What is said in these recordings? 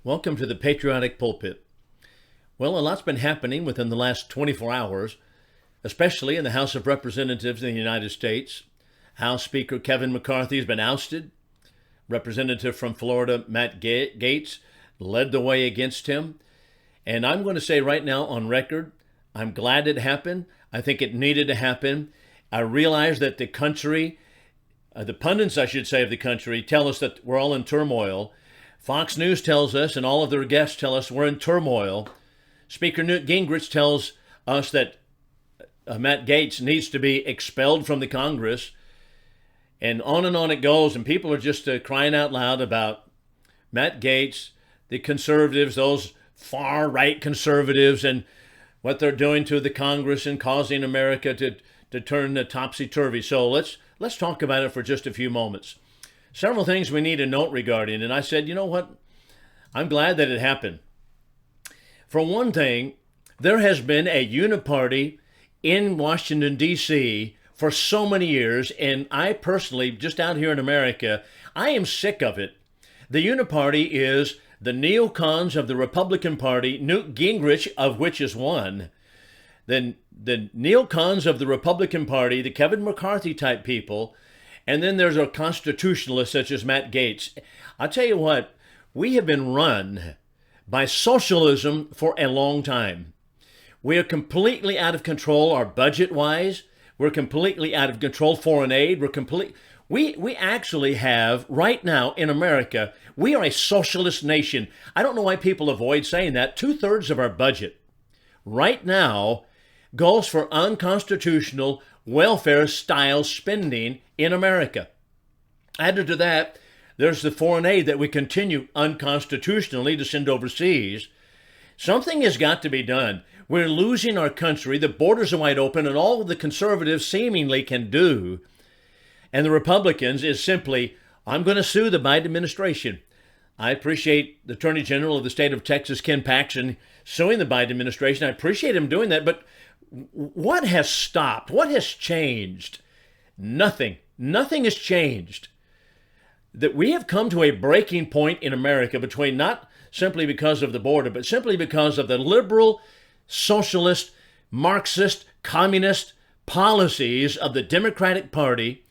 Welcome to the Patriotic Pulpit. Well, a lot's been happening within the last 24 hours, especially in the House of Representatives in the United States. House Speaker Kevin McCarthy has been ousted. Representative from Florida, Matt Gaetz, led the way against him. And I'm going to say right now on record, I'm glad it happened. I think it needed to happen. I realize that the country, the pundits, I should say, of the country, tell us that we're all in turmoil. Fox News tells us, and all of their guests tell us, we're in turmoil. Speaker Newt Gingrich tells us that Matt Gaetz needs to be expelled from the Congress. And on it goes, and people are just crying out loud about Matt Gaetz, the conservatives, those far-right conservatives, and what they're doing to the Congress and causing America to turn topsy-turvy. So let's talk about it for just a few moments. Several things we need to note regarding, and I said, you know what? I'm glad that it happened. For one thing, there has been a uniparty in Washington, D.C. for so many years, and I personally, just out here in America, I am sick of it. The uniparty is the neocons of the Republican Party, Newt Gingrich, of which is one. Then the neocons of the Republican Party, the Kevin McCarthy type people, and then there's a constitutionalist such as Matt Gaetz. I'll tell you what, we have been run by socialism for a long time. We are completely out of control, our budget-wise. We're completely out of control, foreign aid. We actually have, right now in America, we are a socialist nation. I don't know why people avoid saying that. 2/3 of our budget right now goes for unconstitutional welfare-style spending in America. Added to that, there's the foreign aid that we continue unconstitutionally to send overseas. Something has got to be done. We're losing our country. The borders are wide open, and all the conservatives seemingly can do, and the Republicans, is simply, I'm going to sue the Biden administration. I appreciate the Attorney General of the state of Texas, Ken Paxton, suing the Biden administration. I appreciate him doing that, but what has stopped? What has changed? Nothing. Nothing has changed. That we have come to a breaking point in America between, not simply because of the border, but simply because of the liberal, socialist, Marxist, communist policies of the Democratic Party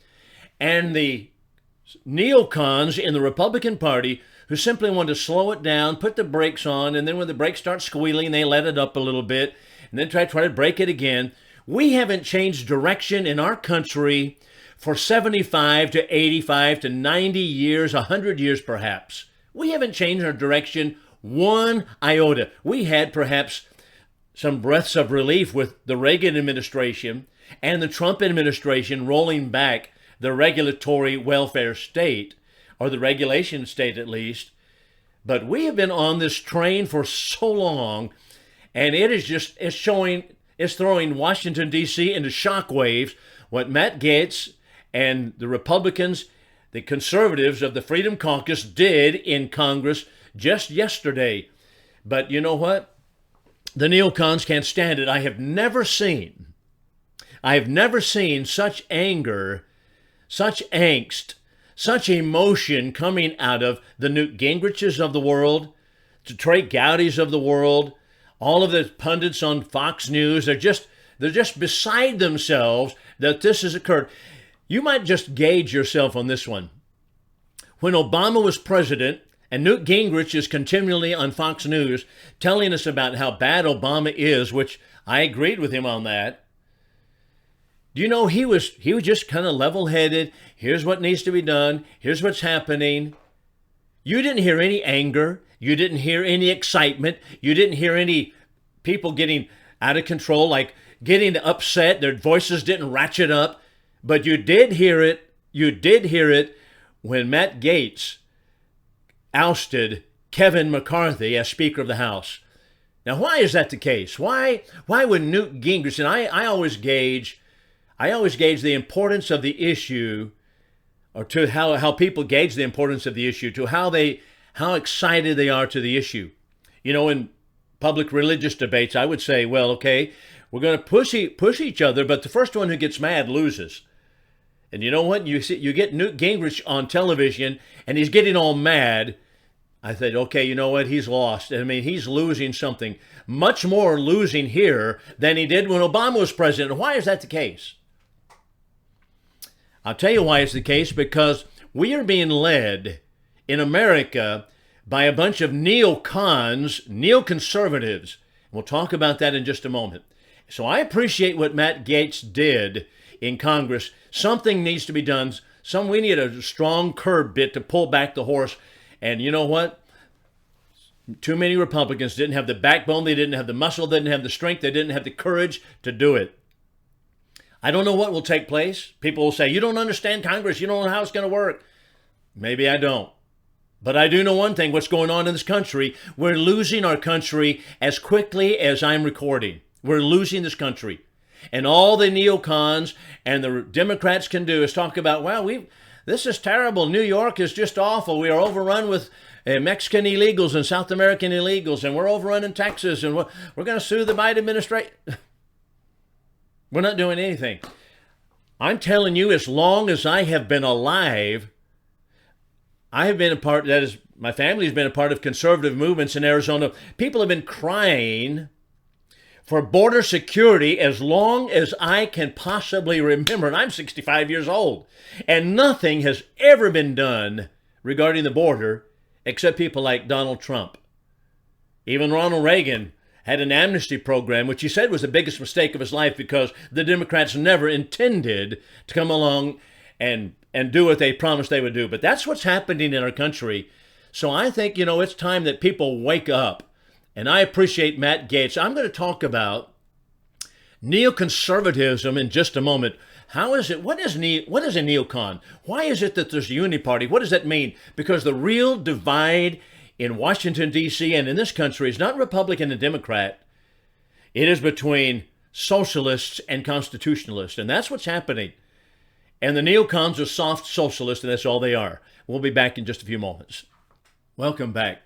and the neocons in the Republican Party, who simply want to slow it down, put the brakes on, and then when the brakes start squealing, they let it up a little bit, and then try to break it again. We haven't changed direction in our country for 75 to 85 to 90 years, 100 years perhaps. We haven't changed our direction one iota. We had perhaps some breaths of relief with the Reagan administration and the Trump administration rolling back the regulatory welfare state, or the regulation state at least. But we have been on this train for so long, and it's throwing Washington, D.C. into shockwaves. What Matt Gaetz and the Republicans, the conservatives of the Freedom Caucus did in Congress just yesterday. But you know what? The neocons can't stand it. I have never seen such anger, such angst, such emotion coming out of the Newt Gingriches of the world, the Trey Gowdys of the world, all of the pundits on Fox News. They're just beside themselves that this has occurred. You might just gauge yourself on this one. When Obama was president, and Newt Gingrich is continually on Fox News telling us about how bad Obama is, which I agreed with him on that. Do you know, he was just kind of level-headed. Here's what needs to be done. Here's what's happening. You didn't hear any anger. You didn't hear any excitement. You didn't hear any people getting out of control, like getting upset. Their voices didn't ratchet up. But you did hear it. You did hear it when Matt Gaetz ousted Kevin McCarthy as Speaker of the House. Now, why is that the case? Why would Newt Gingrich, and I always gauge the importance of the issue, or to how people gauge the importance of the issue, to how excited they are to the issue. You know, in public religious debates, I would say, well, okay, we're going to push each other, but the first one who gets mad loses. And you know what? You get Newt Gingrich on television, and he's getting all mad. I said, okay, you know what? He's lost. I mean, he's losing something, much more losing here than he did when Obama was president. Why is that the case? I'll tell you why it's the case, because we are being led in America by a bunch of neocons, neoconservatives. We'll talk about that in just a moment. So I appreciate what Matt Gaetz did in Congress. Something needs to be done. We need a strong curb bit to pull back the horse. And you know what? Too many Republicans didn't have the backbone, they didn't have the muscle, they didn't have the strength, they didn't have the courage to do it. I don't know what will take place. People will say, you don't understand Congress, you don't know how it's going to work. Maybe I don't. But I do know one thing, what's going on in this country. We're losing our country as quickly as I'm recording. We're losing this country. And all the neocons and the Democrats can do is talk about, well, this is terrible. New York is just awful. We are overrun with Mexican illegals and South American illegals, and we're overrun in Texas, and we're going to sue the Biden administration. We're not doing anything. I'm telling you, as long as I have been alive, I have been a part, that is, my family has been a part of conservative movements in Arizona. People have been crying for border security as long as I can possibly remember. And I'm 65 years old. And nothing has ever been done regarding the border except people like Donald Trump. Even Ronald Reagan had an amnesty program, which he said was the biggest mistake of his life because the Democrats never intended to come along and do what they promised they would do. But that's what's happening in our country. So I think, it's time that people wake up. And I appreciate Matt Gaetz. I'm going to talk about neoconservatism in just a moment. How is it? What is a neocon? Why is it that there's a uniparty? What does that mean? Because the real divide in Washington, D.C. and in this country is not Republican and Democrat. It is between socialists and constitutionalists. And that's what's happening. And the neocons are soft socialists, and that's all they are. We'll be back in just a few moments. Welcome back.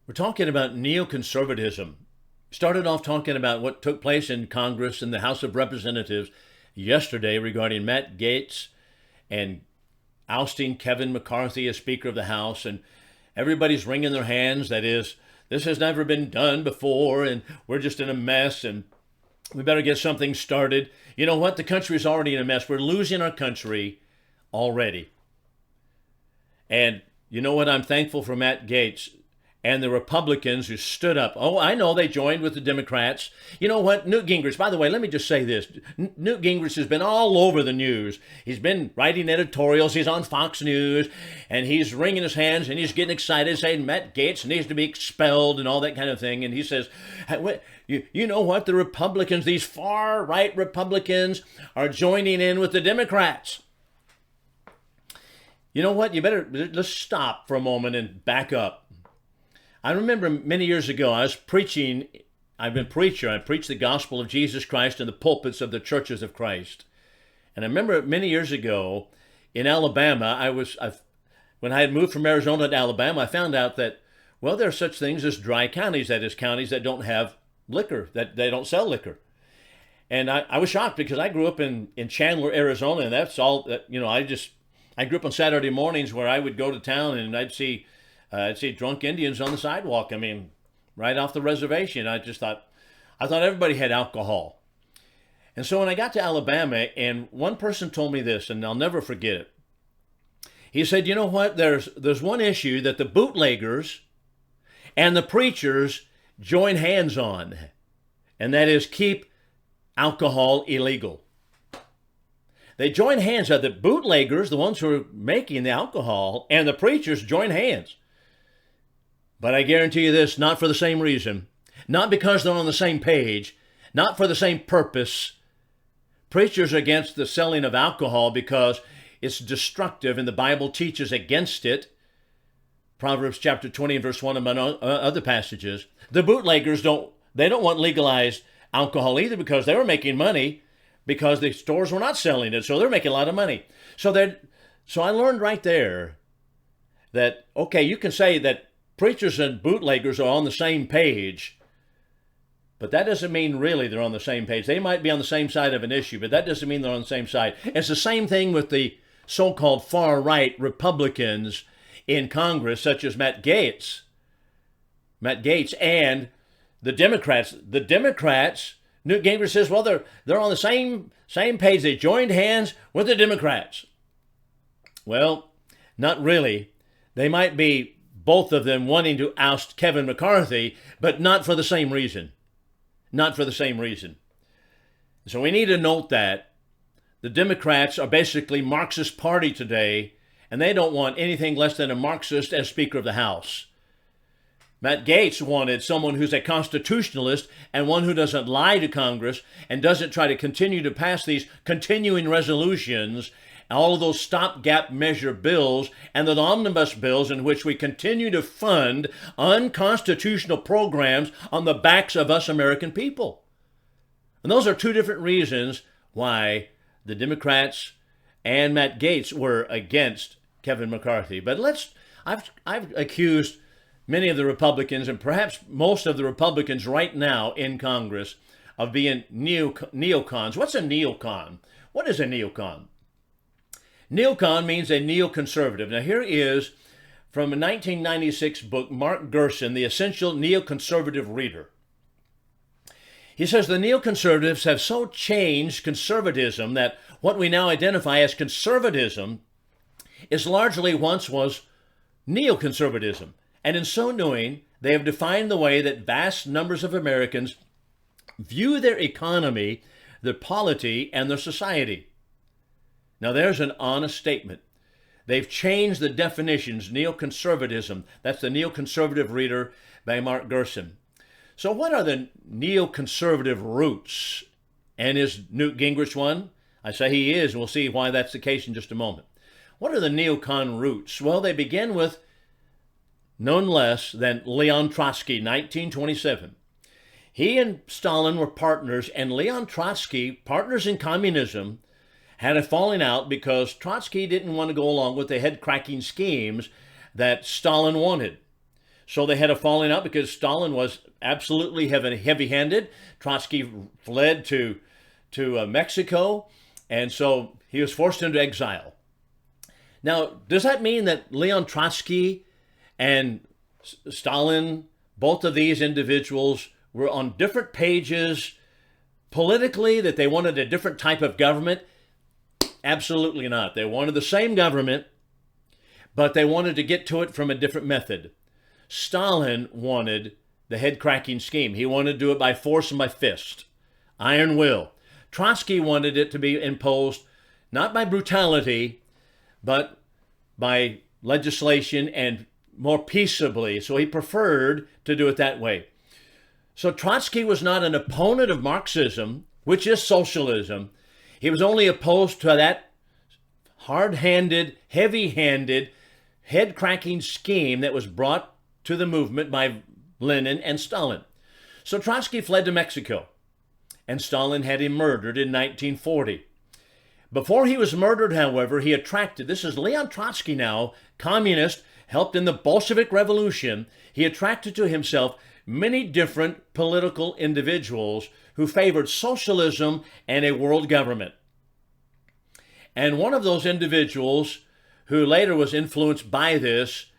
We're talking about neoconservatism. Started off talking about what took place in Congress and the House of Representatives yesterday regarding Matt Gaetz and ousting Kevin McCarthy as Speaker of the House. And everybody's wringing their hands. That is, this has never been done before, and we're just in a mess, and we better get something started. You know what? The country's already in a mess. We're losing our country already. And you know what? I'm thankful for Matt Gaetz and the Republicans who stood up. Oh, I know they joined with the Democrats. You know what? Newt Gingrich, by the way, let me just say this. Newt Gingrich has been all over the news. He's been writing editorials. He's on Fox News, and he's wringing his hands, and he's getting excited, saying Matt Gaetz needs to be expelled and all that kind of thing. And he says, you know what? The Republicans, these far-right Republicans, are joining in with the Democrats. You know what? Let's stop for a moment and back up. I remember many years ago, I preached the gospel of Jesus Christ in the pulpits of the churches of Christ. And I remember many years ago in Alabama, when I had moved from Arizona to Alabama, I found out that, well, there are such things as dry counties, that is counties that don't have liquor, that they don't sell liquor. And I was shocked because I grew up in Chandler, Arizona, and that's all that, I grew up on Saturday mornings where I would go to town and I'd see drunk Indians on the sidewalk. I mean, right off the reservation. I thought everybody had alcohol. And so when I got to Alabama, and one person told me this, and I'll never forget it. He said, you know what? There's one issue that the bootleggers and the preachers join hands on, and that is keep alcohol illegal. They join hands. The bootleggers, the ones who are making the alcohol, and the preachers join hands. But I guarantee you this, not for the same reason, not because they're on the same page, not for the same purpose. Preachers are against the selling of alcohol because it's destructive, and the Bible teaches against it. Proverbs chapter 20 and verse 1 among other passages. The bootleggers don't want legalized alcohol either because they were making money because the stores were not selling it, so they're making a lot of money. So I learned right there that, okay, you can say that preachers and bootleggers are on the same page, but that doesn't mean really they're on the same page. They might be on the same side of an issue, but that doesn't mean they're on the same side. It's the same thing with the so-called far-right Republicans in Congress, such as Matt Gaetz, and the Democrats. The Democrats, Newt Gingrich says, well, they're on the same page. They joined hands with the Democrats. Well, not really. They might be, both of them, wanting to oust Kevin McCarthy, but not for the same reason. Not for the same reason. So we need to note that the Democrats are basically Marxist party today, and they don't want anything less than a Marxist as Speaker of the House. Matt Gaetz wanted someone who's a constitutionalist and one who doesn't lie to Congress and doesn't try to continue to pass these continuing resolutions, all of those stopgap measure bills and the omnibus bills in which we continue to fund unconstitutional programs on the backs of us American people. And those are two different reasons why the Democrats and Matt Gaetz were against Kevin McCarthy. But I've accused many of the Republicans, and perhaps most of the Republicans right now in Congress, of being neocons. What's a neocon? What is a neocon? Neocon means a neoconservative. Now here is from a 1996 book, Mark Gerson, The Essential Neoconservative Reader. He says the neoconservatives have so changed conservatism that what we now identify as conservatism is largely once was neoconservatism. And in so doing, they have defined the way that vast numbers of Americans view their economy, their polity, and their society. Now, there's an honest statement. They've changed the definitions, neoconservatism. That's the Neoconservative Reader by Mark Gerson. So what are the neoconservative roots? And is Newt Gingrich one? I say he is, and we'll see why that's the case in just a moment. What are the neocon roots? Well, they begin with none less than Leon Trotsky, 1927. He and Stalin were partners, and Leon Trotsky, partners in communism, had a falling out because Trotsky didn't want to go along with the head-cracking schemes that Stalin wanted. So they had a falling out because Stalin was absolutely heavy-handed. Trotsky fled to Mexico, and so he was forced into exile. Now, does that mean that Leon Trotsky and Stalin, both of these individuals, were on different pages politically, that they wanted a different type of government? Absolutely not. They wanted the same government, but they wanted to get to it from a different method. Stalin wanted the head-cracking scheme. He wanted to do it by force and by fist, iron will. Trotsky wanted it to be imposed not by brutality, but by legislation and more peaceably. So he preferred to do it that way. So Trotsky was not an opponent of Marxism, which is socialism. He was only opposed to that hard-handed, heavy-handed, head-cracking scheme that was brought to the movement by Lenin and Stalin. So Trotsky fled to Mexico, and Stalin had him murdered in 1940. Before he was murdered, however, he attracted, this is Leon Trotsky now, communist, helped in the Bolshevik Revolution. He attracted to himself many different political individuals who favored socialism and a world government. And one of those individuals who later was influenced by this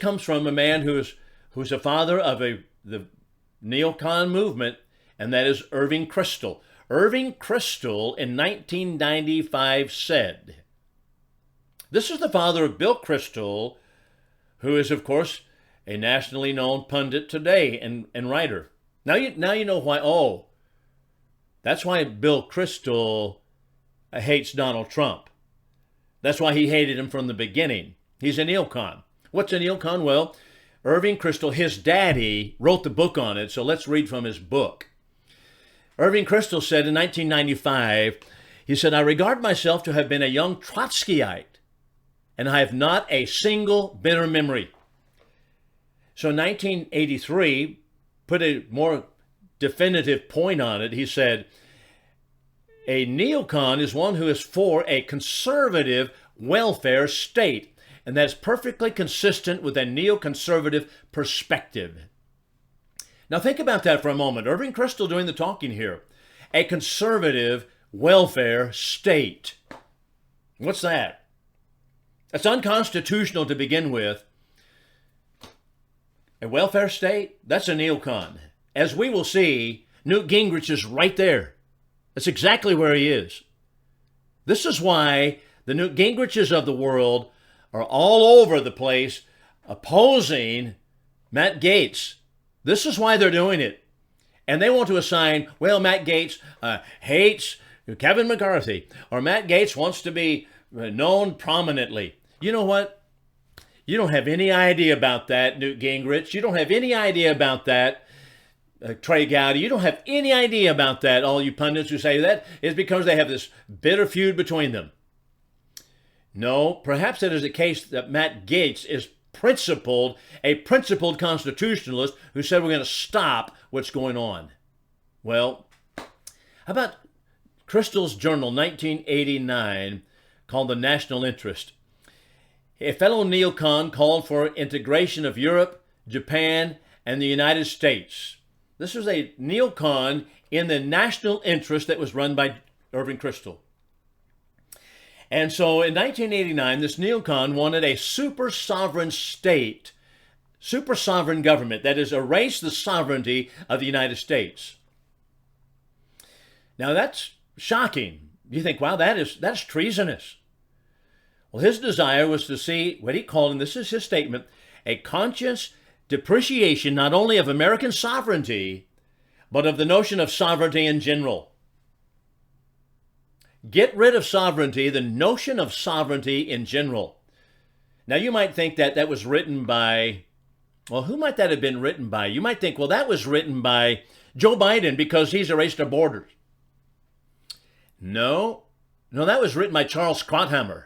comes from a man who's a father of the neocon movement, and that is Irving Kristol. Irving Kristol in 1995 said, this is the father of Bill Kristol, who is, of course, a nationally known pundit today and writer. Now you know why. Oh, that's why Bill Kristol hates Donald Trump. That's why he hated him from the beginning. He's a neocon. What's a neocon? Well, Irving Kristol, his daddy, wrote the book on it, so let's read from his book. Irving Kristol said in 1995, he said, I regard myself to have been a young Trotskyite, and I have not a single bitter memory. So in 1983, put a more definitive point on it. He said, a neocon is one who is for a conservative welfare state, and that's perfectly consistent with a neoconservative perspective. Now think about that for a moment. Irving Kristol doing the talking here. A conservative welfare state. What's that? It's unconstitutional to begin with. A welfare state, that's a neocon. As we will see, Newt Gingrich is right there. That's exactly where he is. This is why the Newt Gingriches of the world are all over the place opposing Matt Gaetz. This is why they're doing it. And they want to assign, well, Matt Gaetz hates Kevin McCarthy, or Matt Gaetz wants to be known prominently. You know what? You don't have any idea about that, Newt Gingrich. You don't have any idea about that, Trey Gowdy. You don't have any idea about that, all you pundits who say that is because they have this bitter feud between them. No, perhaps it is the case that Matt Gaetz is a principled constitutionalist who said we're going to stop what's going on. Well, how about Crystal's journal, 1989, called The National Interest? A fellow neocon called for integration of Europe, Japan, and the United States. This was a neocon in the National Interest that was run by Irving Kristol. And so in 1989, this neocon wanted a super sovereign state, super sovereign government, that is, erase the sovereignty of the United States. Now that's shocking. You think, wow, that's treasonous. Well, his desire was to see what he called, and this is his statement, a conscious depreciation not only of American sovereignty, but of the notion of sovereignty in general. Get rid of sovereignty, the notion of sovereignty in general. Now, you might think that was written by, well, who might that have been written by? You might think, well, that was written by Joe Biden because he's erased our borders. No, that was written by Charles Krauthammer.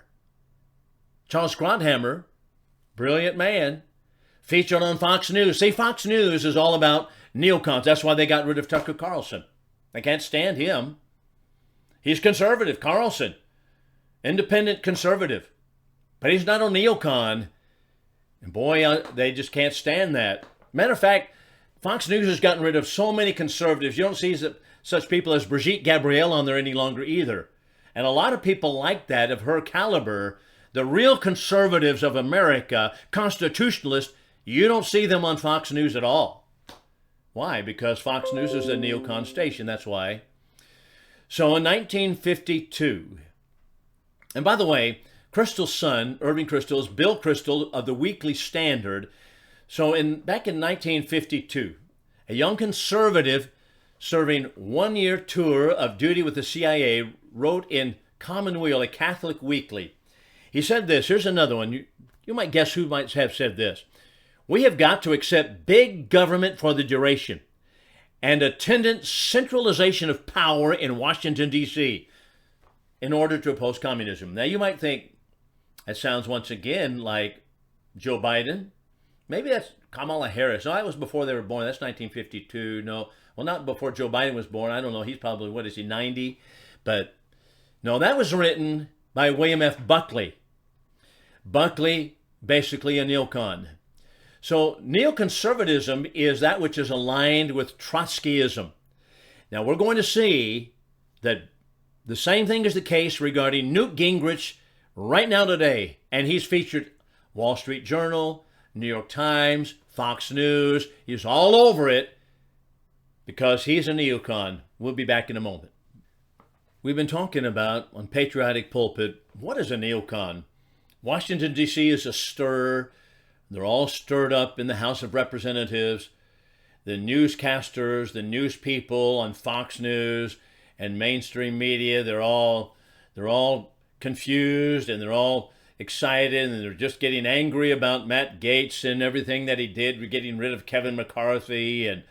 Charles Krauthammer, brilliant man, featured on Fox News. See, Fox News is all about neocons. That's why they got rid of Tucker Carlson. They can't stand him. He's conservative, Carlson. Independent conservative. But he's not a neocon. And boy, they just can't stand that. Matter of fact, Fox News has gotten rid of so many conservatives. You don't see such people as Brigitte Gabriel on there any longer either. And a lot of people like that, of her caliber, the real conservatives of America, constitutionalists, you don't see them on Fox News at all. Why? Because Fox News is a neocon station, that's why. So in 1952, and by the way, Kristol's son, Irving Kristol, is Bill Kristol of the Weekly Standard. So back in 1952, a young conservative serving one-year tour of duty with the CIA wrote in Commonweal, a Catholic weekly. He said this, here's another one. You might guess who might have said this. We have got to accept big government for the duration and attendant centralization of power in Washington, D.C. in order to oppose communism. Now, you might think, that sounds once again like Joe Biden. Maybe that's Kamala Harris. No, that was before they were born. That's 1952. No, well, not before Joe Biden was born. I don't know. He's probably, what is he, 90? But no, that was written by William F. Buckley. Buckley, basically a neocon. So neoconservatism is that which is aligned with Trotskyism. Now we're going to see that the same thing is the case regarding Newt Gingrich right now today. And he's featured Wall Street Journal, New York Times, Fox News. He's all over it because he's a neocon. We'll be back in a moment. We've been talking about on Patriotic Pulpit, what is a neocon? Washington, D.C. is a stir. They're all stirred up in the House of Representatives. The newscasters, the news people on Fox News and mainstream media, they're all confused and they're all excited and they're just getting angry about Matt Gaetz and everything that he did. We're getting rid of Kevin McCarthy.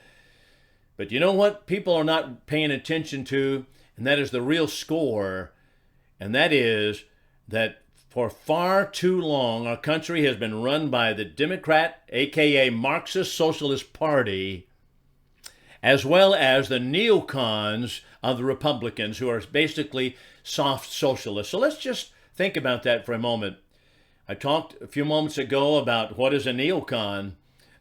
But you know what people are not paying attention to? And that is the real score. And that is that for far too long, our country has been run by the Democrat, aka Marxist Socialist Party, as well as the neocons of the Republicans, who are basically soft socialists. So let's just think about that for a moment. I talked a few moments ago about what is a neocon,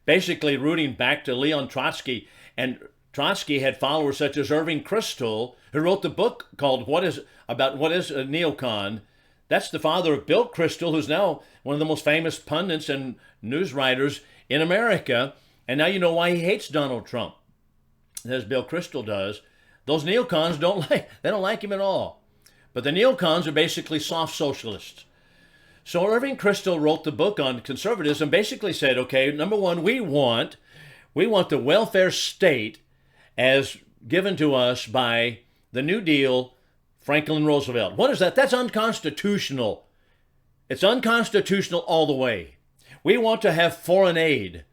basically rooting back to Leon Trotsky. And Trotsky had followers such as Irving Kristol, who wrote the book called What is a Neocon, That's the father of Bill Kristol, who's now one of the most famous pundits and news writers in America. And now you know why he hates Donald Trump, as Bill Kristol does. Those neocons they don't like him at all. But the neocons are basically soft socialists. So Irving Kristol wrote the book on conservatism, basically said, okay, number one, we want the welfare state as given to us by the New Deal, Franklin Roosevelt. What is that? That's unconstitutional. It's unconstitutional all the way. We want to have foreign aid,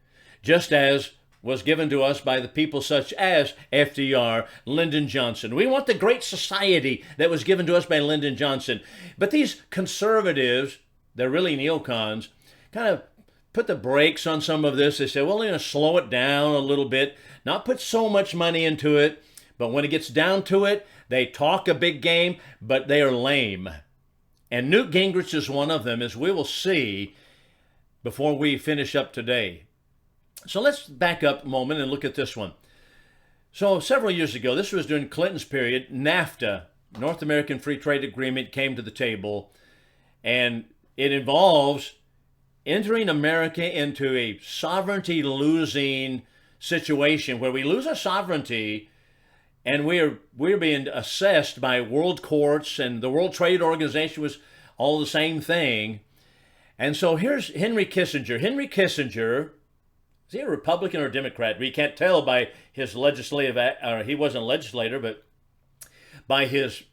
just as was given to us by the people such as FDR, Lyndon Johnson. We want the Great Society that was given to us by Lyndon Johnson. But these conservatives, they're really neocons, kind of put the brakes on some of this. They say, well, we're going to slow it down a little bit, not put so much money into it. But when it gets down to it, they talk a big game, but they are lame. And Newt Gingrich is one of them, as we will see before we finish up today. So let's back up a moment and look at this one. So several years ago, this was during Clinton's period, NAFTA, North American Free Trade Agreement, came to the table, and it involves entering America into a sovereignty-losing situation where we lose our sovereignty and we're being assessed by world courts, and the World Trade Organization was all the same thing. And so here's Henry Kissinger. Henry Kissinger, is he a Republican or a Democrat? We can't tell by his legislative, or he wasn't a legislator, but by his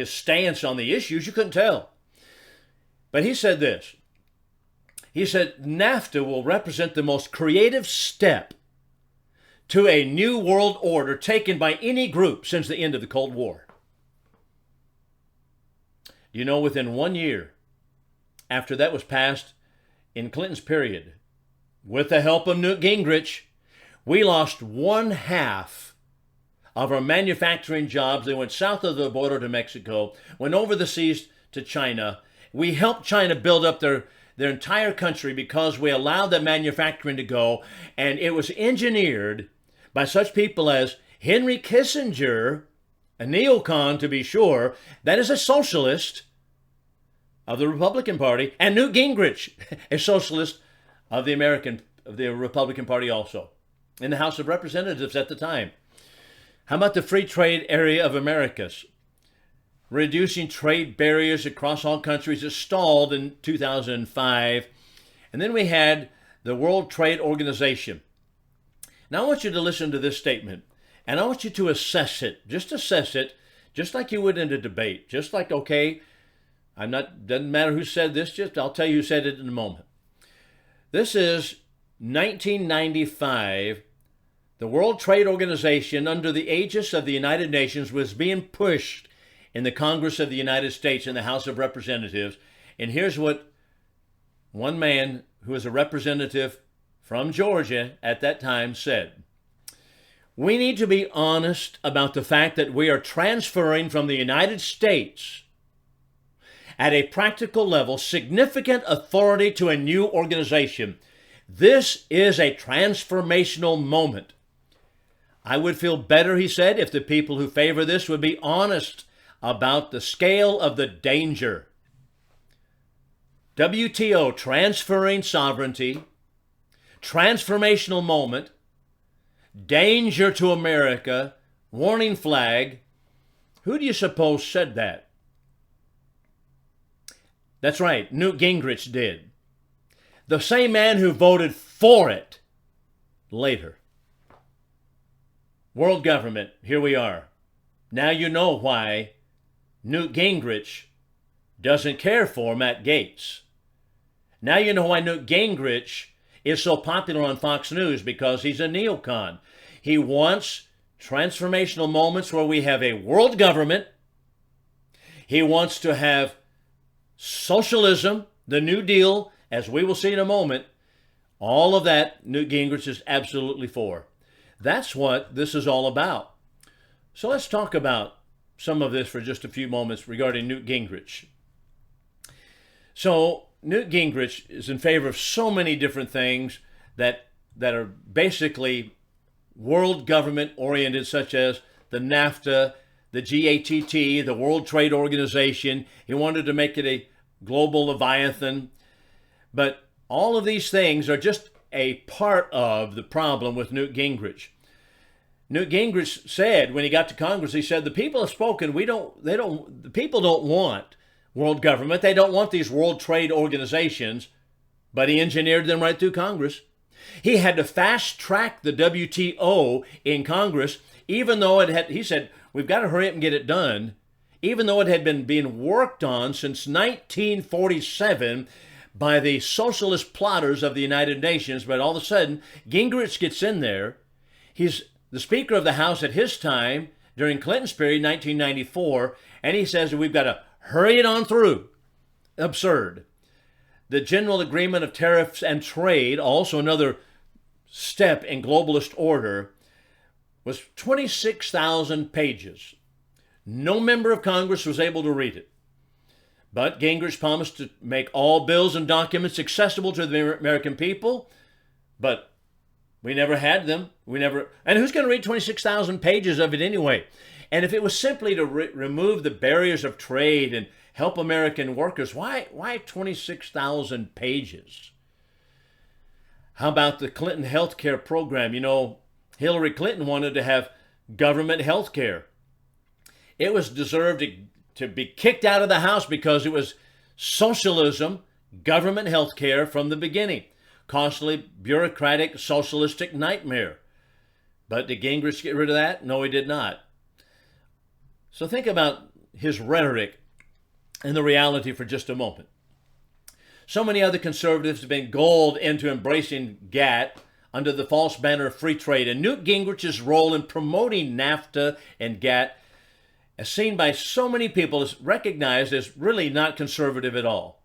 stance on the issues, you couldn't tell. But he said this. He said, NAFTA will represent the most creative step to a new world order taken by any group since the end of the Cold War. You know, within 1 year after that was passed in Clinton's period, with the help of Newt Gingrich, we lost 1/2 of our manufacturing jobs. They went south of the border to Mexico, went over the seas to China. We helped China build up their entire country because we allowed that manufacturing to go, and it was engineered by such people as Henry Kissinger, a neocon to be sure, that is a socialist of the Republican Party, and Newt Gingrich, a socialist of the Republican Party also, in the House of Representatives at the time. How about the free trade area of Americas? Reducing trade barriers across all countries is stalled in 2005. And then we had the World Trade Organization. Now I want you to listen to this statement, and I want you to assess it, just like you would in a debate, just like, okay, doesn't matter who said this, I'll tell you who said it in a moment. This is 1995. The World Trade Organization, under the aegis of the United Nations, was being pushed in the Congress of the United States, in the House of Representatives. And here's what one man who was a representative from Georgia at that time said. We need to be honest about the fact that we are transferring from the United States at a practical level significant authority to a new organization. This is a transformational moment. I would feel better, he said, if the people who favor this would be honest about the scale of the danger. WTO, transferring sovereignty, transformational moment, danger to America, warning flag. Who do you suppose said that? That's right, Newt Gingrich did. The same man who voted for it later. World government, here we are. Now you know why Newt Gingrich doesn't care for Matt Gaetz. Now you know why Newt Gingrich is so popular on Fox News, because he's a neocon. He wants transformational moments where we have a world government. He wants to have socialism, the New Deal, as we will see in a moment. All of that Newt Gingrich is absolutely for. That's what this is all about. So let's talk about some of this for just a few moments regarding Newt Gingrich. So Newt Gingrich is in favor of so many different things that are basically world government oriented, such as the NAFTA, the GATT, the World Trade Organization. He wanted to make it a global leviathan. But all of these things are just a part of the problem with Newt Gingrich. Newt Gingrich said when he got to Congress, he said, the people have spoken. The people don't want world government. They don't want these world trade organizations, but he engineered them right through Congress. He had to fast track the WTO in Congress, even though he said, we've got to hurry up and get it done, even though it had been being worked on since 1947 by the socialist plotters of the United Nations. But all of a sudden, Gingrich gets in there. He's the Speaker of the House at his time during Clinton's period, 1994, and he says we've got to hurry it on through. Absurd. The General Agreement of Tariffs and Trade, also another step in globalist order, was 26,000 pages. No member of Congress was able to read it. But Gingrich promised to make all bills and documents accessible to the American people, but we never had them. And who's going to read 26,000 pages of it anyway? And if it was simply to remove the barriers of trade and help American workers, why 26,000 pages? How about the Clinton health care program? You know, Hillary Clinton wanted to have government health care. It was deserved to be kicked out of the House because it was socialism, government health care from the beginning. Costly, bureaucratic, socialistic nightmare. But did Gingrich get rid of that? No, he did not. So think about his rhetoric and the reality for just a moment. So many other conservatives have been gulled into embracing GATT under the false banner of free trade. And Newt Gingrich's role in promoting NAFTA and GATT, as seen by so many people, is recognized as really not conservative at all.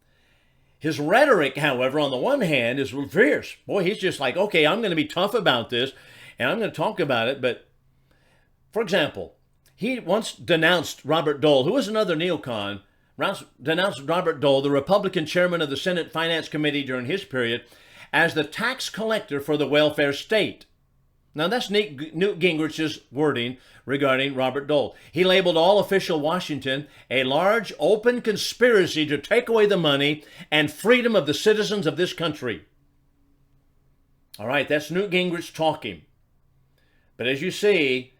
His rhetoric, however, on the one hand, is fierce. Boy, he's just like, okay, I'm going to be tough about this, and I'm going to talk about it. But, for example, he once denounced Robert Dole, who was another neocon, denounced Robert Dole, the Republican chairman of the Senate Finance Committee during his period, as the tax collector for the welfare state. Now, that's Newt Gingrich's wording regarding Robert Dole. He labeled all official Washington a large, open conspiracy to take away the money and freedom of the citizens of this country. All right, that's Newt Gingrich talking. But as you see,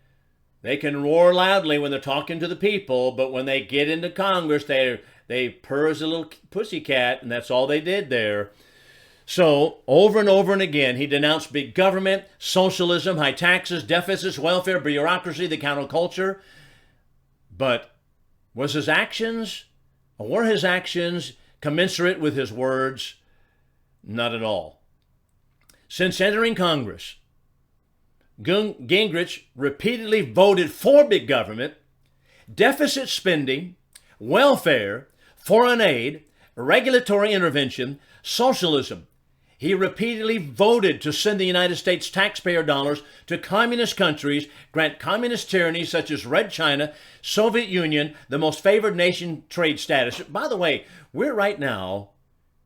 they can roar loudly when they're talking to the people, but when they get into Congress, they purr as a little pussycat, and that's all they did there. So, over and over and again, he denounced big government, socialism, high taxes, deficits, welfare, bureaucracy, the counterculture. But were his actions commensurate with his words? Not at all. Since entering Congress, Gingrich repeatedly voted for big government, deficit spending, welfare, foreign aid, regulatory intervention, socialism. He repeatedly voted to send the United States taxpayer dollars to communist countries, grant communist tyranny such as Red China, Soviet Union, the most favored nation trade status. By the way, we're right now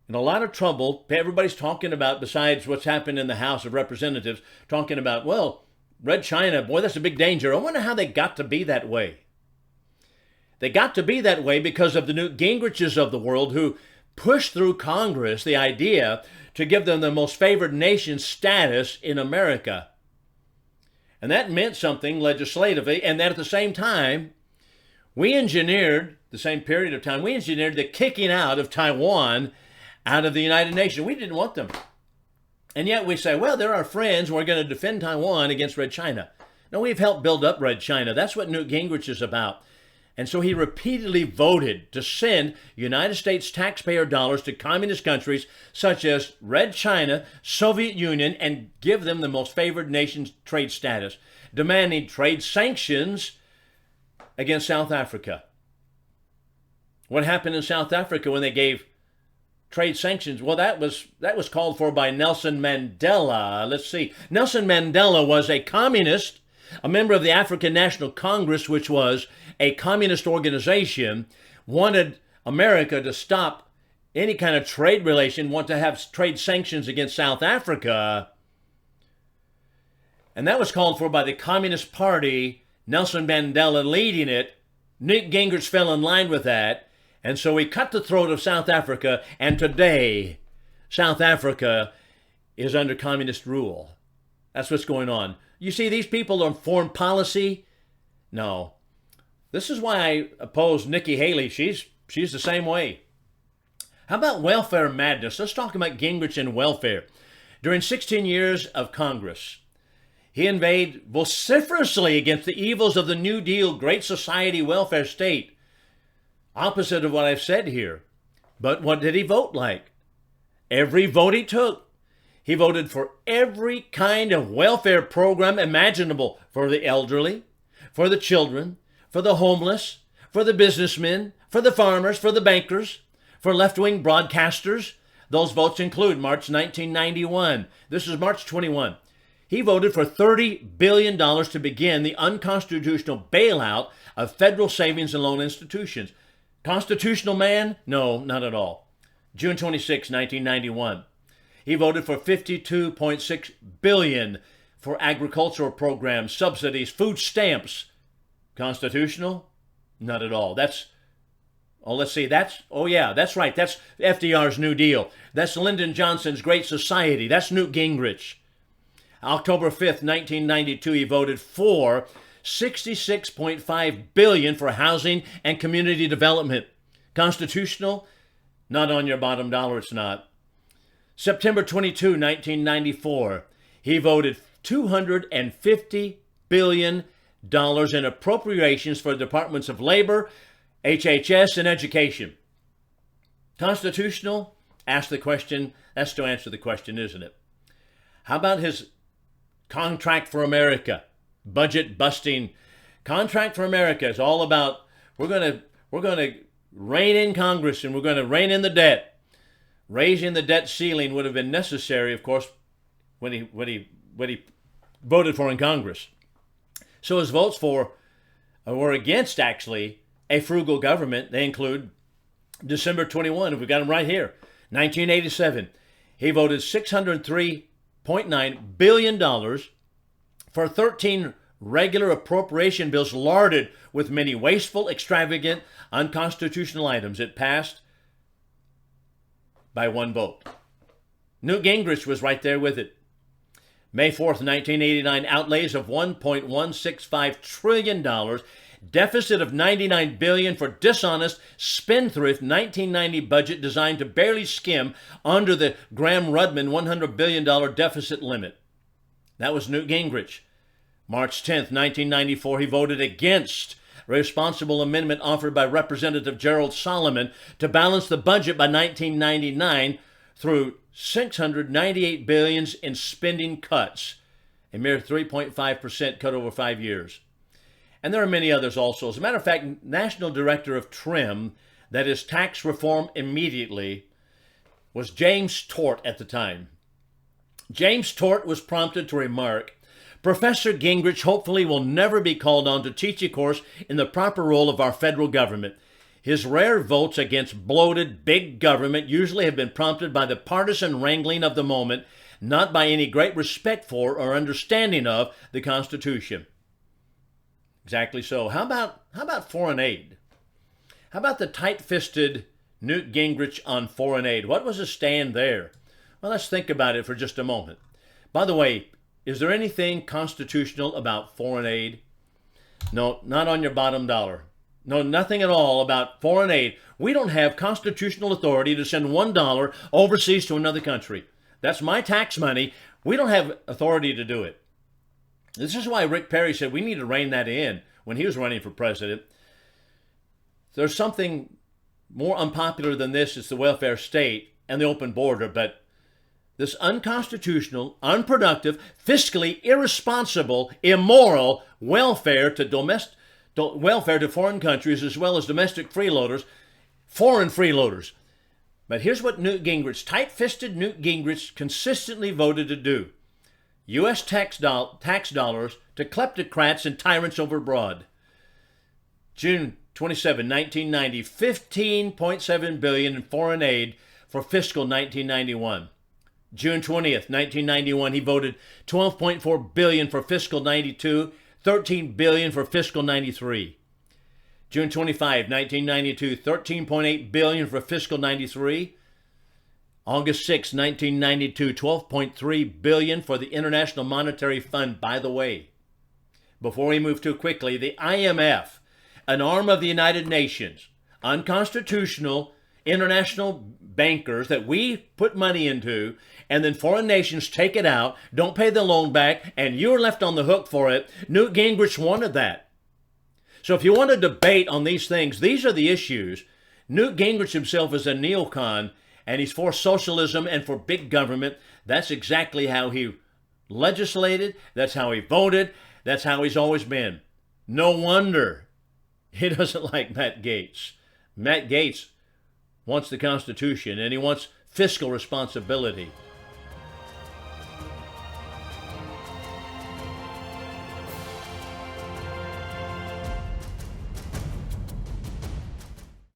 in a lot of trouble. Everybody's talking about, besides what's happened in the House of Representatives, talking about, well, Red China, boy, that's a big danger. I wonder how they got to be that way. They got to be that way because of the Newt Gingriches of the world who pushed through Congress the idea to give them the most favored nation status in America. And that meant something legislatively, and that at the same time, we engineered the kicking out of Taiwan out of the United Nations. We didn't want them. And yet we say, well, they're our friends, we're going to defend Taiwan against Red China. No, we've helped build up Red China. That's what Newt Gingrich is about. And so he repeatedly voted to send United States taxpayer dollars to communist countries such as Red China, Soviet Union, and give them the most favored nation trade status, demanding trade sanctions against South Africa. What happened in South Africa when they gave trade sanctions? Well, that was called for by Nelson Mandela. Let's see. Nelson Mandela was a communist, a member of the African National Congress, which was a communist organization, wanted America to stop any kind of trade relation, want to have trade sanctions against South Africa. And that was called for by the Communist Party, Nelson Mandela leading it. Newt Gingrich fell in line with that. And so he cut the throat of South Africa, and today South Africa is under communist rule. That's what's going on. You see, these people on foreign policy, no. This is why I oppose Nikki Haley. She's the same way. How about welfare madness? Let's talk about Gingrich and welfare. During 16 years of Congress, he inveighed vociferously against the evils of the New Deal, Great Society welfare state. Opposite of what I've said here. But what did he vote like? Every vote he took, he voted for every kind of welfare program imaginable for the elderly, for the children, for the homeless, for the businessmen, for the farmers, for the bankers, for left-wing broadcasters. Those votes include March 1991. This is March 21. He voted for $30 billion to begin the unconstitutional bailout of federal savings and loan institutions. Constitutional man? No, not at all. June 26, 1991. He voted for $52.6 billion for agricultural programs, subsidies, food stamps. Constitutional? Not at all. That's right. That's FDR's New Deal. That's Lyndon Johnson's Great Society. That's Newt Gingrich. October 5th, 1992, he voted for $66.5 billion for housing and community development. Constitutional? Not on your bottom dollar, it's not. September 22, 1994, he voted $250 billion in appropriations for the Departments of Labor, HHS, and Education. Constitutional? Ask the question. That's to answer the question, isn't it? How about his Contract for America? Budget busting. Contract for America is all about we're going to rein in Congress and we're going to rein in the debt. Raising the debt ceiling would have been necessary, of course, when he voted for in Congress. So his votes were against, actually, a frugal government. They include December 21, we've got them right here, 1987. He voted $603.9 billion for 13 regular appropriation bills larded with many wasteful, extravagant, unconstitutional items. It passed by one vote. Newt Gingrich was right there with it. May 4th, 1989, outlays of $1.165 trillion, deficit of $99 billion for dishonest, spendthrift 1990 budget designed to barely skim under the Gramm-Rudman $100 billion deficit limit. That was Newt Gingrich. March 10th, 1994, he voted against a responsible amendment offered by Representative Gerald Solomon to balance the budget by 1999 through $698 billion in spending cuts, a mere 3.5% cut over 5 years. And there are many others also. As a matter of fact, National Director of TRIM, that is Tax Reform Immediately, was James Tort at the time. James Tort was prompted to remark, Professor Gingrich hopefully will never be called on to teach a course in the proper role of our federal government. His rare votes against bloated big government usually have been prompted by the partisan wrangling of the moment, not by any great respect for or understanding of the Constitution. Exactly so. How about foreign aid? How about the tight-fisted Newt Gingrich on foreign aid? What was his stand there? Well, let's think about it for just a moment. By the way, is there anything constitutional about foreign aid? No, not on your bottom dollar. No, nothing at all about foreign aid. We don't have constitutional authority to send $1 overseas to another country. That's my tax money. We don't have authority to do it. This is why Rick Perry said we need to rein that in when he was running for president. There's something more unpopular than this. It's the welfare state and the open border, but this unconstitutional, unproductive, fiscally irresponsible, immoral welfare to foreign countries as well as domestic freeloaders, foreign freeloaders. But here's what Newt Gingrich, tight-fisted Newt Gingrich, consistently voted to do. U.S. tax dollars to kleptocrats and tyrants overbroad. June 27, 1990, $15.7 billion in foreign aid for fiscal 1991. June 20th, 1991, he voted $12.4 billion for fiscal 92, $13 billion for fiscal 93. June 25, 1992, $13.8 billion for fiscal 93. August 6, 1992, $12.3 billion for the International Monetary Fund. By the way, before we move too quickly, the IMF, an arm of the United Nations, unconstitutional international bankers that we put money into, and then foreign nations take it out, don't pay the loan back, and you're left on the hook for it. Newt Gingrich wanted that. So if you want to debate on these things, these are the issues. Newt Gingrich himself is a neocon, and he's for socialism and for big government. That's exactly how he legislated. That's how he voted. That's how he's always been. No wonder he doesn't like Matt Gaetz. Matt Gaetz wants the Constitution, and he wants fiscal responsibility.